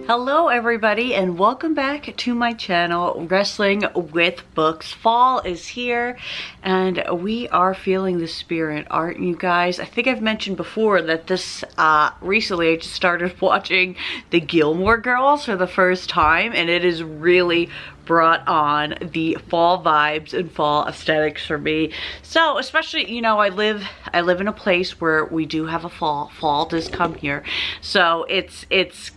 Hello everybody and welcome back to my channel, Wrestling with Books. Fall is here and we are feeling the spirit, aren't you guys? I think I've mentioned before that this recently I just started watching the Gilmore Girls for the first time, and it is really brought on the fall vibes and fall aesthetics for me. So especially, you know, I live in a place where we do have a fall does come here, so it's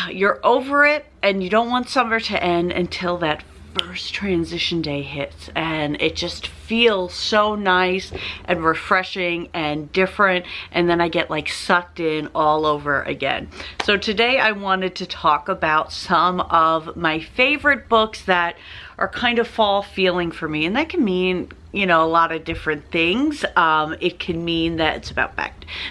you're over it and you don't want summer to end until that first transition day hits, and it just feels so nice and refreshing and different, and then I get like sucked in all over again. So today I wanted to talk about some of my favorite books that are kind of fall feeling for me, and that can mean, you know, a lot of different things. It can mean that it's about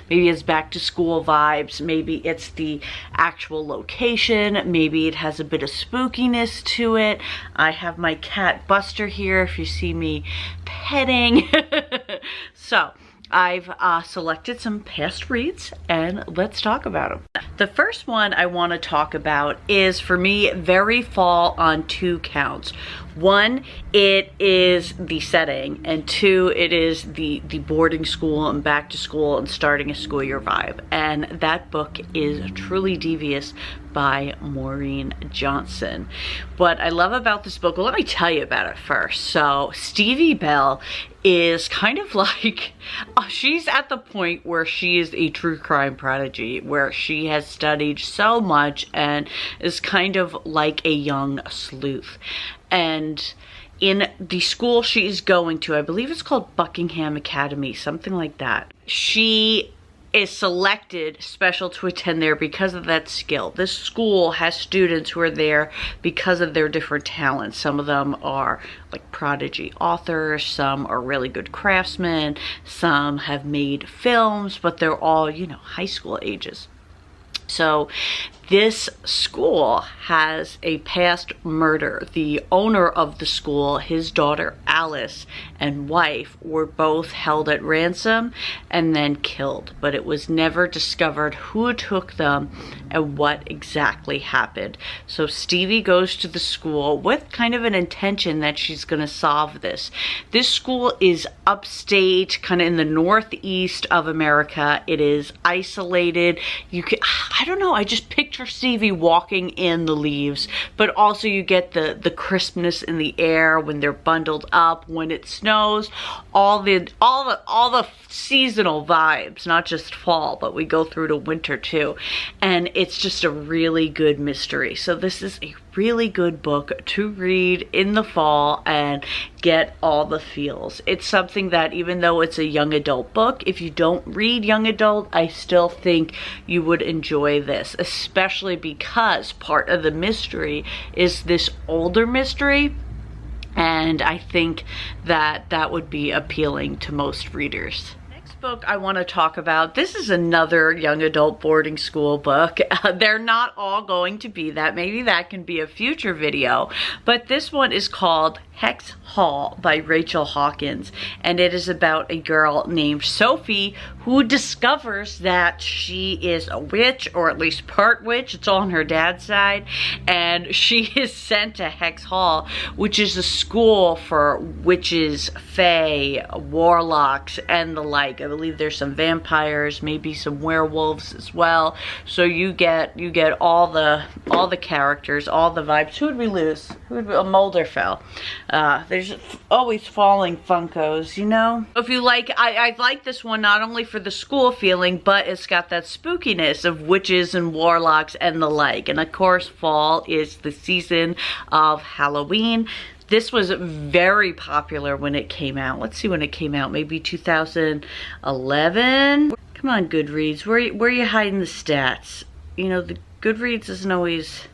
maybe it's back to school vibes, maybe it's the actual location, maybe it has a bit of spookiness to it. I have my cat Buster here if you see me petting. So I've selected some past reads and let's talk about them. The first one I want to talk about is, for me, very fall on two counts. One, it is the setting, and two, it is the boarding school and back to school and starting a school year vibe. And that book is truly Devious by Maureen Johnson. What I love about this book, well, let me tell you about it first. So Stevie Bell is kind of like, she's at the point where she is a true crime prodigy, where she has studied so much and is kind of like a young sleuth. And in the school she is going to, I believe it's called Buckingham Academy, something like that, she is selected special to attend there because of that skill. This school has students who are there because of their different talents. Some of them are like prodigy authors, some are really good craftsmen, some have made films, but they're all, you know, high school ages. So this school has a past murder. The owner of the school, his daughter Alice and wife, were both held at ransom and then killed, but it was never discovered who took them and what exactly happened. So Stevie goes to the school with kind of an intention that she's going to solve this. This school is upstate, kind of in the northeast of America. It is isolated. You can, I don't know, I just picture Stevie walking in the leaves, but also you get the crispness in the air when they're bundled up, when it snows, all the seasonal vibes, not just fall, but we go through to winter too. And it's just a really good mystery. So this is a really good book to read in the fall and get all the feels. It's something that, even though it's a young adult book, if you don't read young adult, I still think you would enjoy this, especially because part of the mystery is this older mystery, and I think that that would be appealing to most readers. Book I want to talk about, this is another young adult boarding school book. They're not all going to be that. Maybe that can be a future video, but this one is called Hex Hall by Rachel Hawkins, and it is about a girl named Sophie who discovers that she is a witch, or at least part witch. It's all on her dad's side, and she is sent to Hex Hall, which is a school for witches, fae, warlocks, and the like. I believe there's some vampires, maybe some werewolves as well. So you get all the characters, all the vibes. Who would we lose? Who would a Mulder fell? There's always falling Funkos, you know? If you like, I like this one not only for the school feeling, but it's got that spookiness of witches and warlocks and the like. And of course, fall is the season of Halloween. This was very popular when it came out. Let's see when it came out, maybe 2011? Come on, Goodreads, where are you hiding the stats? You know, the Goodreads isn't always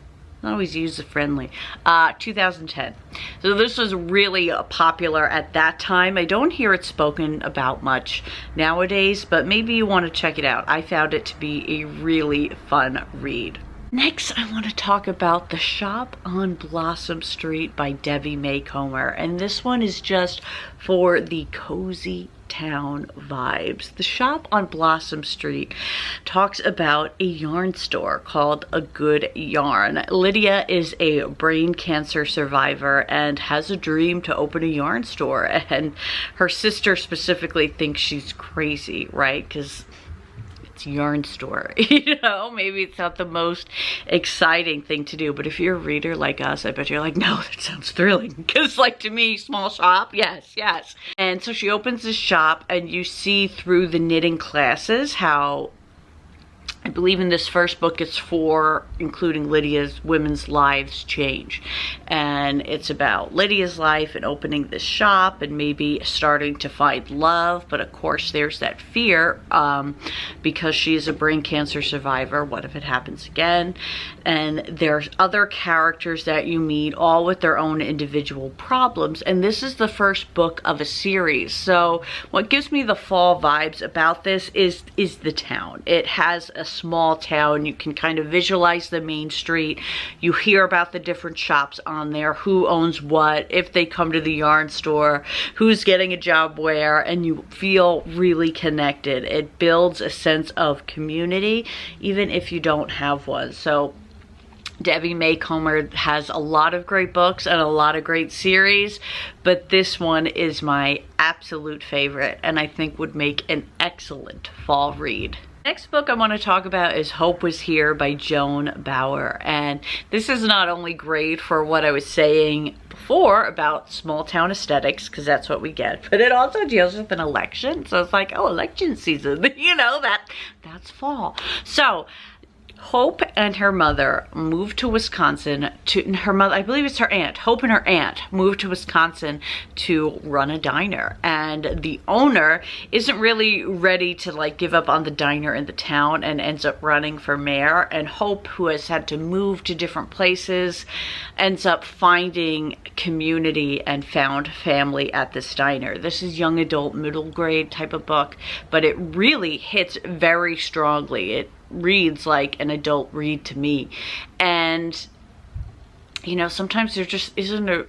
user-friendly. 2010. So this was really popular at that time. I don't hear it spoken about much nowadays, but maybe you want to check it out. I found it to be a really fun read. Next, I want to talk about The Shop on Blossom Street by Debbie May Comer. And this one is just for the cozy town vibes. The shop on Blossom Street talks about a yarn store called A Good Yarn. Lydia is a brain cancer survivor and has a dream to open a yarn store, and her sister specifically thinks she's crazy, right? Because yarn store, you know, maybe it's not the most exciting thing to do, but if you're a reader like us, I bet you're like, no, that sounds thrilling, because like to me, small shop, yes. And so she opens this shop, and you see through the knitting classes how, I believe in this first book, it's for, including Lydia's, women's lives change. And it's about Lydia's life and opening this shop and maybe starting to find love. But of course, there's that fear because she's a brain cancer survivor. What if it happens again? And there's other characters that you meet, all with their own individual problems. And this is the first book of a series. So what gives me the fall vibes about this is the town. It has a small town. You can kind of visualize the main street. You hear about the different shops on there, who owns what, if they come to the yarn store, who's getting a job where, and you feel really connected. It builds a sense of community, even if you don't have one. So Debbie May Comer has a lot of great books and a lot of great series, but this one is my absolute favorite, and I think would make an excellent fall read. Next book I want to talk about is Hope Was Here by Joan Bauer, and this is not only great for what I was saying before about small town aesthetics, because that's what we get, but it also deals with an election. So it's like, oh, election season, you know, that's fall. So Hope and her mother moved to Wisconsin her mother, I believe it's her aunt, Hope and her aunt moved to Wisconsin to run a diner, and the owner isn't really ready to like give up on the diner in the town and ends up running for mayor. And Hope, who has had to move to different places, ends up finding community and found family at this diner. This is young adult, middle grade type of book, but it really hits very strongly. It reads like an adult read to me. And you know, sometimes there just isn't a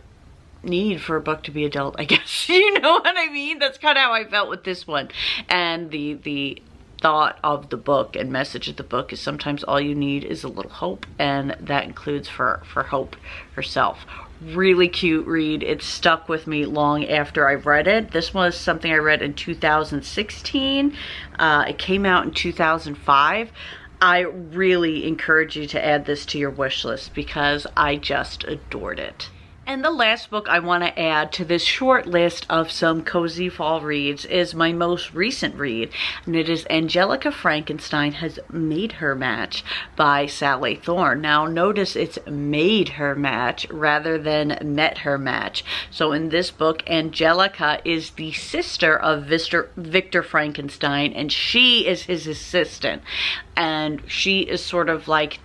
need for a book to be adult, I guess. You know what I mean? That's kind of how I felt with this one. And the thought of the book and message of the book is sometimes all you need is a little hope, and that includes for Hope herself. Really cute read. It stuck with me long after I read it. This was something I read in 2016. It came out in 2005. I really encourage you to add this to your wish list because I just adored it. And the last book I want to add to this short list of some cozy fall reads is my most recent read, and it is Angelica Frankenstein Has Made Her Match by Sally Thorne. Now notice it's made her match rather than met her match. So in this book, Angelica is the sister of Victor Frankenstein, and she is his assistant. And she is sort of like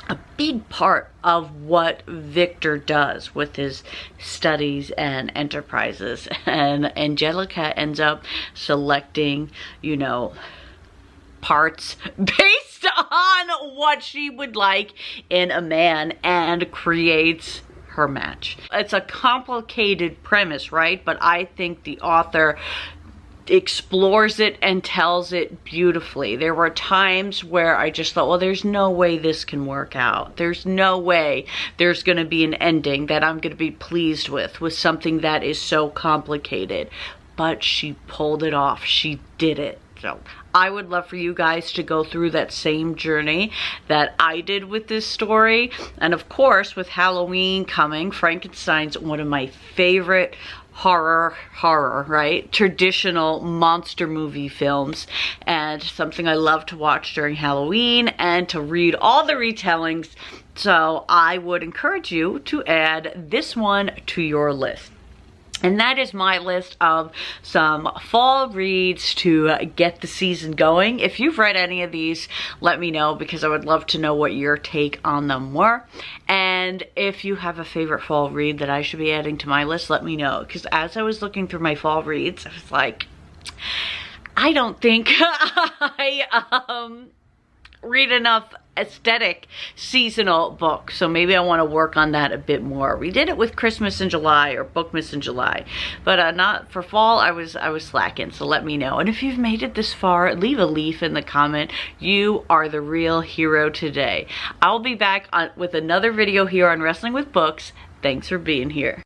a big part of what Victor does with his studies and enterprises. And Angelica ends up selecting, you know, parts based on what she would like in a man and creates her match. It's a complicated premise, right? But I think the author explores it and tells it beautifully. There were times where I just thought, well, there's no way this can work out. There's no way there's going to be an ending that I'm going to be pleased with something that is so complicated. But she pulled it off. She did it. So I would love for you guys to go through that same journey that I did with this story. And of course, with Halloween coming, Frankenstein's one of my favorite horror, right? Traditional monster movie films, and something I love to watch during Halloween and to read all the retellings. So I would encourage you to add this one to your list. And that is my list of some fall reads to get the season going. If you've read any of these, let me know, because I would love to know what your take on them were. And if you have a favorite fall read that I should be adding to my list, let me know. Because as I was looking through my fall reads, I was like, I don't think I read enough aesthetic seasonal books, so maybe I want to work on that a bit more. We did it with Christmas in July or Bookmas in July, but not for fall. I was slacking, so let me know. And if you've made it this far, leave a leaf in the comment. You are the real hero today. I'll be back with another video here on Wrestling with Books. Thanks for being here.